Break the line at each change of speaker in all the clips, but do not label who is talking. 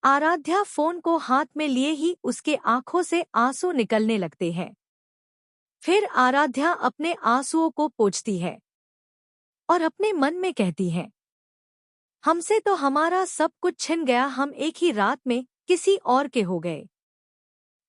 Aaradhya phone को हाथ में लिए ही उसके आंखों से आंसू निकलने लगते हैं। फिर आराध्या अपने आंसुओं को पोंछती है और अपने मन में कहती है, हमसे तो हमारा सब कुछ छिन गया, हम एक ही रात में किसी और के हो गए।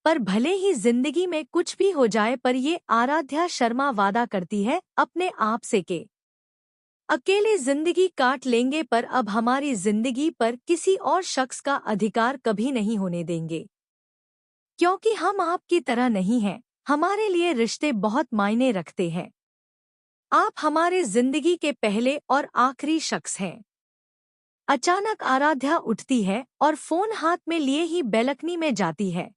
पर भले ही जिंदगी में कुछ भी हो जाए, पर ये आराध्या शर्मा वादा करती है अपने आप से के अकेले जिंदगी काट लेंगे, पर अब हमारी जिंदगी पर किसी और शख्स का अधिकार कभी नहीं होने देंगे, क्योंकि हम आपकी तरह नहीं हैं। हमारे लिए रिश्ते बहुत मायने रखते हैं। आप हमारे जिंदगी के पहले और आखिरी शख्स हैं। अचानक आराध्या उठती है और फोन हाथ में लिए ही बैल्कनी में जाती है,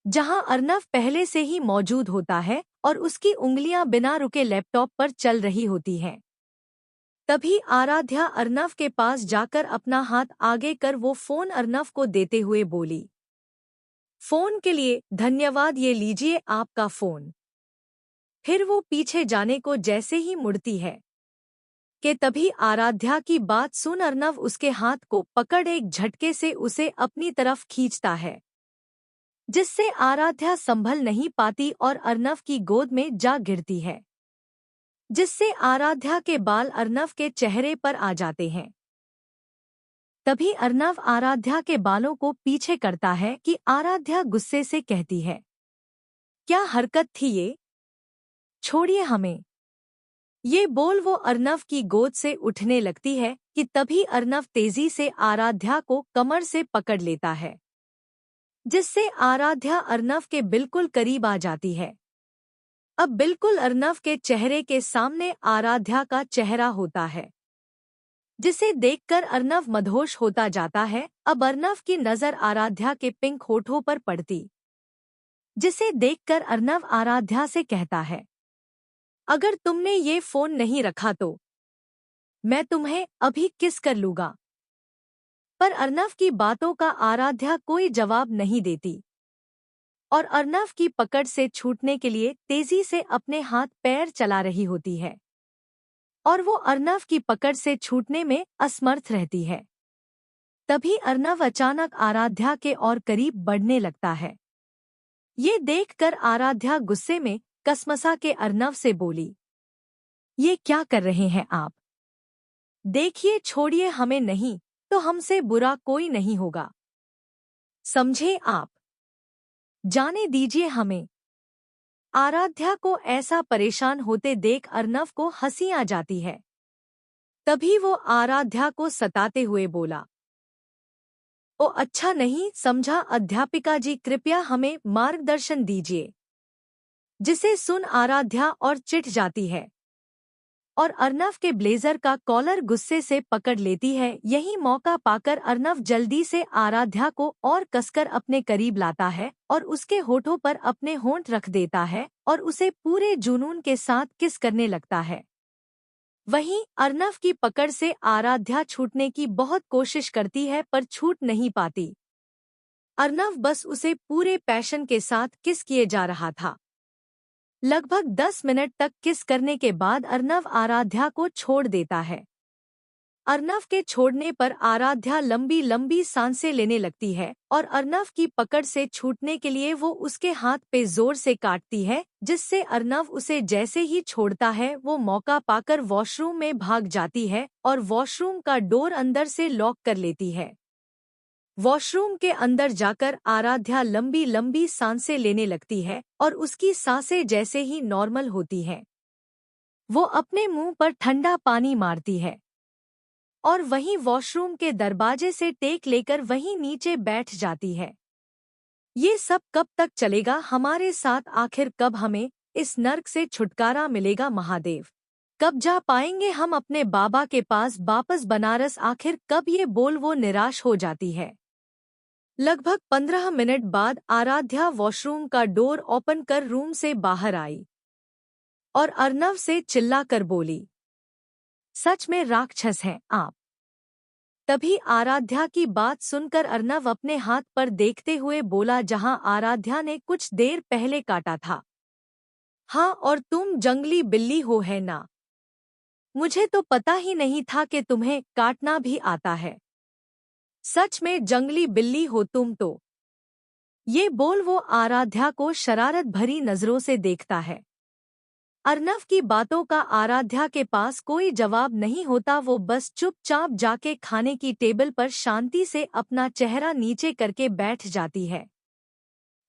जहां अर्नव पहले से ही मौजूद होता है और उसकी उंगलियां बिना रुके लैपटॉप पर चल रही होती हैं। तभी आराध्या अर्नव के पास जाकर अपना हाथ आगे कर वो फोन अर्नव को देते हुए बोली, फोन के लिए धन्यवाद, ये लीजिए आपका फोन। फिर वो पीछे जाने को जैसे ही मुड़ती है कि तभी आराध्या की बात सुन अर्नव उसके हाथ को पकड़ एक झटके से उसे अपनी तरफ खींचता है, जिससे आराध्या संभल नहीं पाती और अर्नव की गोद में जा गिरती है, जिससे आराध्या के बाल अर्नव के चेहरे पर आ जाते हैं। तभी अर्नव आराध्या के बालों को पीछे करता है कि आराध्या गुस्से से कहती है, क्या हरकत थी ये, छोड़िए हमें। ये बोल वो अर्नव की गोद से उठने लगती है कि तभी अर्नव तेजी से आराध्या को कमर से पकड़ लेता है, जिससे आराध्या अर्नव के बिल्कुल करीब आ जाती है। अब बिल्कुल अर्नव के चेहरे के सामने आराध्या का चेहरा होता है, जिसे देखकर अर्नव मदहोश होता जाता है। अब अर्नव की नजर आराध्या के पिंक होठों पर पड़ती, जिसे देखकर अर्नव आराध्या से कहता है, अगर तुमने ये फोन नहीं रखा तो मैं तुम्हें अभी किस कर लूंगा। पर अर्नव की बातों का आराध्या कोई जवाब नहीं देती और अर्नव की पकड़ से छूटने के लिए तेजी से अपने हाथ पैर चला रही होती है, और वो अर्नव की पकड़ से छूटने में असमर्थ रहती है। तभी अर्नव अचानक आराध्या के और करीब बढ़ने लगता है। ये देखकर आराध्या गुस्से में कसमसा के अर्नव से बोली, ये क्या कर रहे हैं आप? देखिए, छोड़िए हमें, नहीं तो हमसे बुरा कोई नहीं होगा, समझे आप? जाने दीजिए हमें। आराध्या को ऐसा परेशान होते देख अर्नव को हंसी आ जाती है। तभी वो आराध्या को सताते हुए बोला, ओ अच्छा नहीं समझा अध्यापिका जी, कृपया हमें मार्गदर्शन दीजिए। जिसे सुन आराध्या और चिढ़ जाती है और अर्नव के ब्लेजर का कॉलर गुस्से से पकड़ लेती है। यही मौका पाकर अर्नव जल्दी से आराध्या को और कसकर अपने करीब लाता है और उसके होठों पर अपने होंठ रख देता है और उसे पूरे जुनून के साथ किस करने लगता है। वहीं अर्नव की पकड़ से आराध्या छूटने की बहुत कोशिश करती है, पर छूट नहीं पाती। अर्नव बस उसे पूरे पैशन के साथ किस किए जा रहा था। लगभग 10 मिनट तक किस करने के बाद अर्नव आराध्या को छोड़ देता है। अर्नव के छोड़ने पर आराध्या लंबी लंबी सांसें लेने लगती है और अर्नव की पकड़ से छूटने के लिए वो उसके हाथ पे जोर से काटती है, जिससे अर्नव उसे जैसे ही छोड़ता है वो मौका पाकर वॉशरूम में भाग जाती है और वॉशरूम का डोर अंदर से लॉक कर लेती है। वॉशरूम के अंदर जाकर आराध्या लंबी लंबी सांसें लेने लगती है और उसकी सांसें जैसे ही नॉर्मल होती हैं, वो अपने मुंह पर ठंडा पानी मारती है और वहीं वॉशरूम के दरवाजे से टेक लेकर वहीं नीचे बैठ जाती है। ये सब कब तक चलेगा हमारे साथ? आखिर कब हमें इस नर्क से छुटकारा मिलेगा महादेव? कब जा पाएंगे हम अपने बाबा के पास वापस बनारस? आखिर कब? ये बोल वो निराश हो जाती है। लगभग 15 मिनट बाद आराध्या वॉशरूम का डोर ओपन कर रूम से बाहर आई और अर्नव से चिल्लाकर बोली, सच में राक्षस हैं आप। तभी आराध्या की बात सुनकर अर्नव अपने हाथ पर देखते हुए बोला, जहां आराध्या ने कुछ देर पहले काटा था। हाँ, और तुम जंगली बिल्ली हो है ना? मुझे तो पता ही नहीं था कि तुम्हें काटना भी आता है। सच में जंगली बिल्ली हो तुम तो। ये बोल वो आराध्या को शरारत भरी नजरों से देखता है। अर्नव की बातों का आराध्या के पास कोई जवाब नहीं होता। वो बस चुपचाप जाके खाने की टेबल पर शांति से अपना चेहरा नीचे करके बैठ जाती है।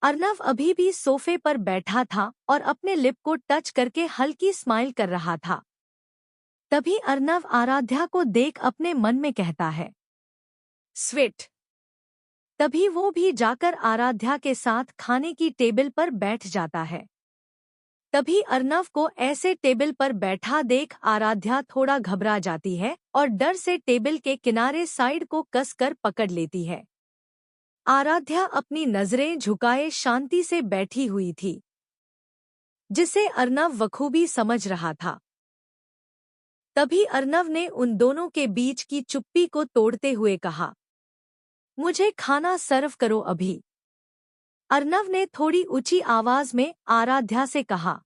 अर्नव अभी भी सोफे पर बैठा था और अपने लिप को टच करके हल्की स्माइल कर रहा था। तभी अर्नव आराध्या को देख अपने मन में कहता है, स्वीट। तभी वो भी जाकर आराध्या के साथ खाने की टेबल पर बैठ जाता है। तभी अर्नव को ऐसे टेबल पर बैठा देख आराध्या थोड़ा घबरा जाती है और डर से टेबल के किनारे साइड को कसकर पकड़ लेती है। आराध्या अपनी नजरें झुकाए शांति से बैठी हुई थी, जिसे अर्नव बखूबी समझ रहा था। तभी अर्नव ने उन दोनों के बीच की चुप्पी को तोड़ते हुए कहा, मुझे खाना सर्व करो अभी। अर्नव ने थोड़ी ऊंची आवाज में आराध्या से कहा।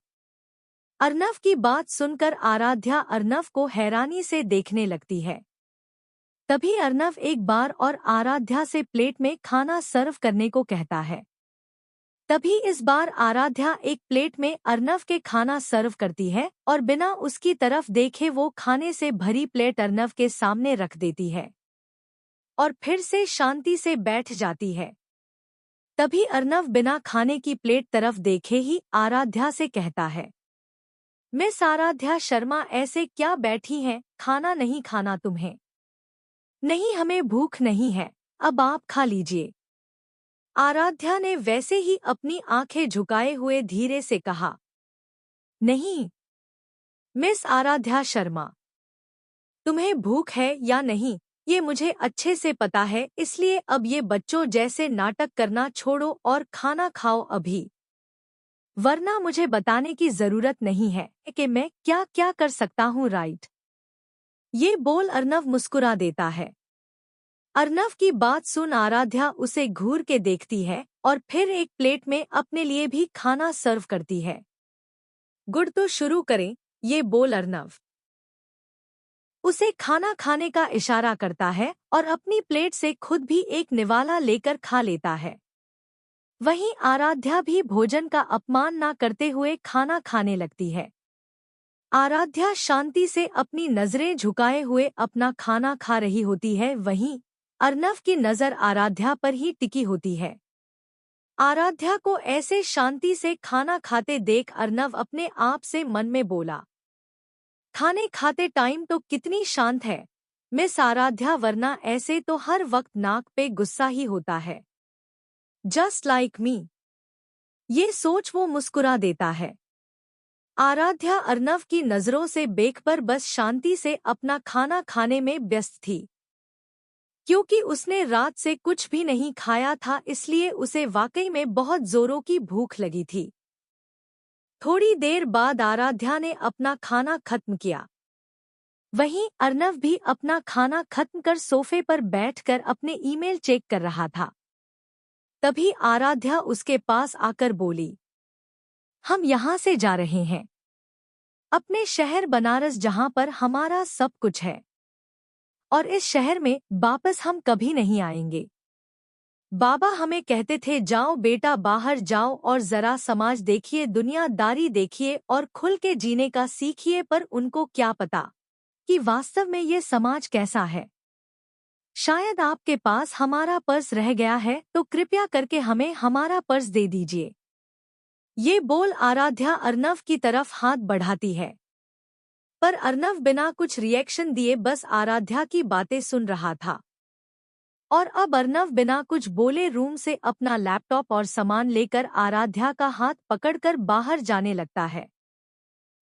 अर्नव की बात सुनकर आराध्या अर्नव को हैरानी से देखने लगती है। तभी अर्नव एक बार और आराध्या से प्लेट में खाना सर्व करने को कहता है। तभी इस बार आराध्या एक प्लेट में अर्नव के खाना सर्व करती है और बिना उसकी तरफ देखे वो खाने से भरी प्लेट अर्नव के सामने रख देती है और फिर से शांति से बैठ जाती है। तभी अर्नव बिना खाने की प्लेट तरफ देखे ही आराध्या से कहता है, मिस आराध्या शर्मा ऐसे क्या बैठी हैं, खाना नहीं खाना तुम्हें? नहीं, हमें भूख नहीं है, अब आप खा लीजिए। आराध्या ने वैसे ही अपनी आंखें झुकाए हुए धीरे से कहा, नहीं मिस आराध्या शर्मा, तुम्हें भूख है या नहीं ये मुझे अच्छे से पता है, इसलिए अब ये बच्चों जैसे नाटक करना छोड़ो और खाना खाओ अभी, वरना मुझे बताने की जरूरत नहीं है कि मैं क्या क्या कर सकता हूँ, राइट? ये बोल अर्नव मुस्कुरा देता है। अर्नव की बात सुन आराध्या उसे घूर के देखती है और फिर एक प्लेट में अपने लिए भी खाना सर्व करती है। गुड, तो शुरू करें, ये बोल अर्नव उसे खाना खाने का इशारा करता है और अपनी प्लेट से खुद भी एक निवाला लेकर खा लेता है। वहीं आराध्या भी भोजन का अपमान न करते हुए खाना खाने लगती है। आराध्या शांति से अपनी नजरें झुकाए हुए अपना खाना खा रही होती है, वहीं अर्नव की नजर आराध्या पर ही टिकी होती है। आराध्या को ऐसे शांति से खाना खाते देख अर्नव अपने आप से मन में बोला, खाने खाते टाइम तो कितनी शांत है मिस आराध्या, वरना ऐसे तो हर वक्त नाक पे गुस्सा ही होता है, जस्ट लाइक मी। ये सोच वो मुस्कुरा देता है। आराध्या अर्नव की नजरों से देखकर बस शांति से अपना खाना खाने में व्यस्त थी। क्योंकि उसने रात से कुछ भी नहीं खाया था, इसलिए उसे वाकई में बहुत जोरों की भूख लगी थी। थोड़ी देर बाद आराध्या ने अपना खाना खत्म किया। वहीं अर्नव भी अपना खाना खत्म कर सोफे पर बैठकर अपने ईमेल चेक कर रहा था। तभी आराध्या उसके पास आकर बोली, हम यहाँ से जा रहे हैं, अपने शहर बनारस, जहाँ पर हमारा सब कुछ है, और इस शहर में वापस हम कभी नहीं आएंगे। बाबा हमें कहते थे, जाओ बेटा बाहर जाओ और जरा समाज देखिए, दुनियादारी देखिए और खुल के जीने का सीखिए, पर उनको क्या पता कि वास्तव में ये समाज कैसा है। शायद आपके पास हमारा पर्स रह गया है, तो कृपया करके हमें हमारा पर्स दे दीजिए। ये बोल आराध्या अर्नव की तरफ हाथ बढ़ाती है, पर अर्नव बिना कुछ रिएक्शन दिए बस आराध्या की बातें सुन रहा था। और अब अर्नव बिना कुछ बोले रूम से अपना लैपटॉप और सामान लेकर आराध्या का हाथ पकड़कर बाहर जाने लगता है।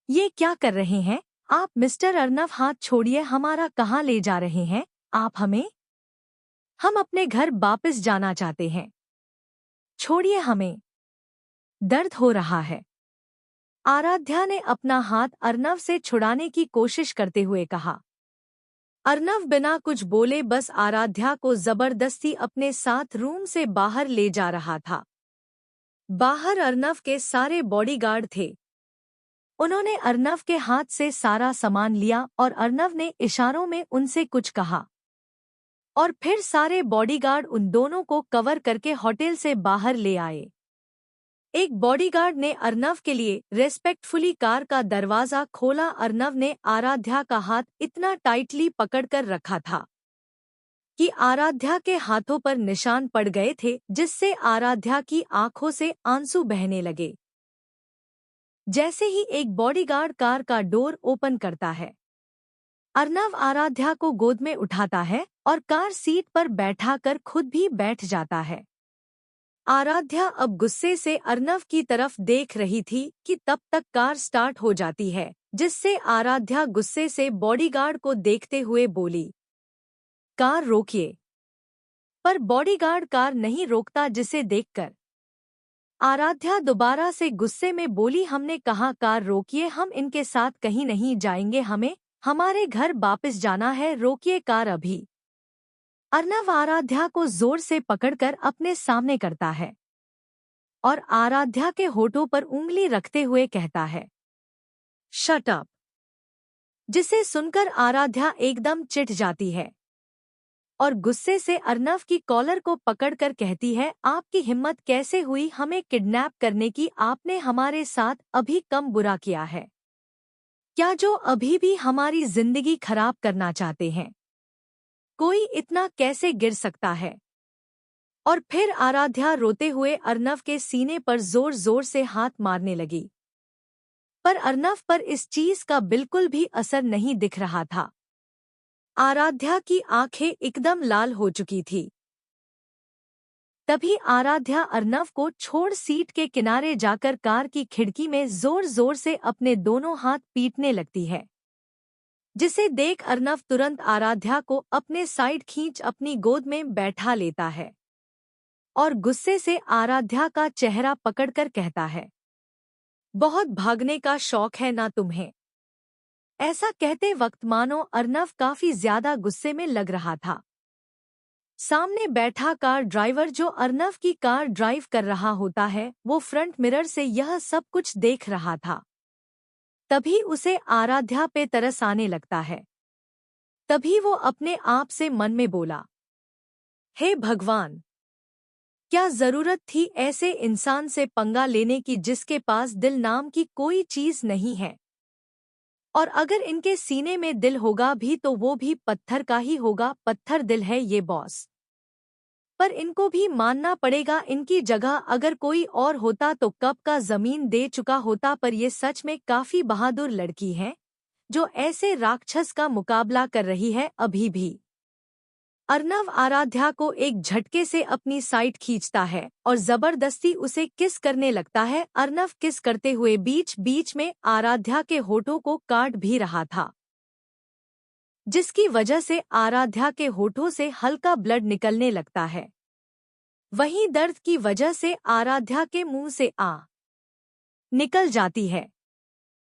ये क्या कर रहे हैं आप मिस्टर अर्नव? हाथ छोड़िए, हमारा कहाँ ले जा रहे हैं आप हमें? हम अपने घर वापस जाना चाहते हैं, छोड़िए हमें, दर्द हो रहा है। आराध्या ने अपना हाथ अर्नव से छुड़ाने की कोशिश करते हुए कहा। अर्नव बिना कुछ बोले बस आराध्या को जबरदस्ती अपने साथ रूम से बाहर ले जा रहा था। बाहर अर्नव के सारे बॉडीगार्ड थे। उन्होंने अर्नव के हाथ से सारा सामान लिया और अर्नव ने इशारों में उनसे कुछ कहा और फिर सारे बॉडीगार्ड उन दोनों को कवर करके होटल से बाहर ले आए। एक बॉडीगार्ड ने अर्नव के लिए रेस्पेक्टफुली कार का दरवाजा खोला। अर्नव ने आराध्या का हाथ इतना टाइटली पकड़कर रखा था कि आराध्या के हाथों पर निशान पड़ गए थे, जिससे आराध्या की आंखों से आंसू बहने लगे। जैसे ही एक बॉडीगार्ड कार का डोर ओपन करता है, अर्नव आराध्या को गोद में उठाता है और कार सीट पर बैठाकर खुद भी बैठ जाता है। आराध्या अब गुस्से से अर्नव की तरफ देख रही थी कि तब तक कार स्टार्ट हो जाती है, जिससे आराध्या गुस्से से बॉडीगार्ड को देखते हुए बोली, कार रोकिए। पर बॉडीगार्ड कार नहीं रोकता, जिसे देखकर आराध्या दोबारा से गुस्से में बोली, हमने कहा कार रोकिए, हम इनके साथ कहीं नहीं जाएंगे, हमें हमारे घर वापस जाना है, रोकिए कार अभी। अर्नव आराध्या को जोर से पकड़कर अपने सामने करता है और आराध्या के होठों पर उंगली रखते हुए कहता है, शट अप। जिसे सुनकर आराध्या एकदम चिढ़ जाती है और गुस्से से अर्नव की कॉलर को पकड़कर कहती है, आपकी हिम्मत कैसे हुई हमें किडनैप करने की? आपने हमारे साथ अभी कम बुरा किया है क्या, जो अभी भी हमारी जिंदगी खराब करना चाहते हैं? कोई इतना कैसे गिर सकता है? और फिर आराध्या रोते हुए अर्नव के सीने पर जोर जोर से हाथ मारने लगी, पर अर्नव पर इस चीज का बिल्कुल भी असर नहीं दिख रहा था। आराध्या की आंखें एकदम लाल हो चुकी थी। तभी आराध्या अर्नव को छोड़ सीट के किनारे जाकर कार की खिड़की में जोर जोर से अपने दोनों हाथ पीटने लगती है, जिसे देख अर्नव तुरंत आराध्या को अपने साइड खींच अपनी गोद में बैठा लेता है और गुस्से से आराध्या का चेहरा पकड़कर कहता है, बहुत भागने का शौक है ना तुम्हें? ऐसा कहते वक्त मानो अर्नव काफी ज्यादा गुस्से में लग रहा था। सामने बैठा कार ड्राइवर, जो अर्नव की कार ड्राइव कर रहा होता है, वो फ्रंट मिरर से यह सब कुछ देख रहा था। तभी उसे आराध्या पे तरस आने लगता है। तभी वो अपने आप से मन में बोला, हे भगवान, क्या जरूरत थी ऐसे इंसान से पंगा लेने की जिसके पास दिल नाम की कोई चीज नहीं है? और अगर इनके सीने में दिल होगा भी तो वो भी पत्थर का ही होगा। पत्थर दिल है ये बॉस। पर इनको भी मानना पड़ेगा, इनकी जगह अगर कोई और होता तो कब का जमीन दे चुका होता। पर ये सच में काफी बहादुर लड़की है जो ऐसे राक्षस का मुकाबला कर रही है अभी भी। अर्नव आराध्या को एक झटके से अपनी साइड खींचता है और जबरदस्ती उसे किस करने लगता है। अर्नव किस करते हुए बीच बीच में आराध्या के होठों को काट भी रहा था, जिसकी वजह से आराध्या के होठों से हल्का ब्लड निकलने लगता है। वहीं दर्द की वजह से आराध्या के मुंह से आ निकल जाती है।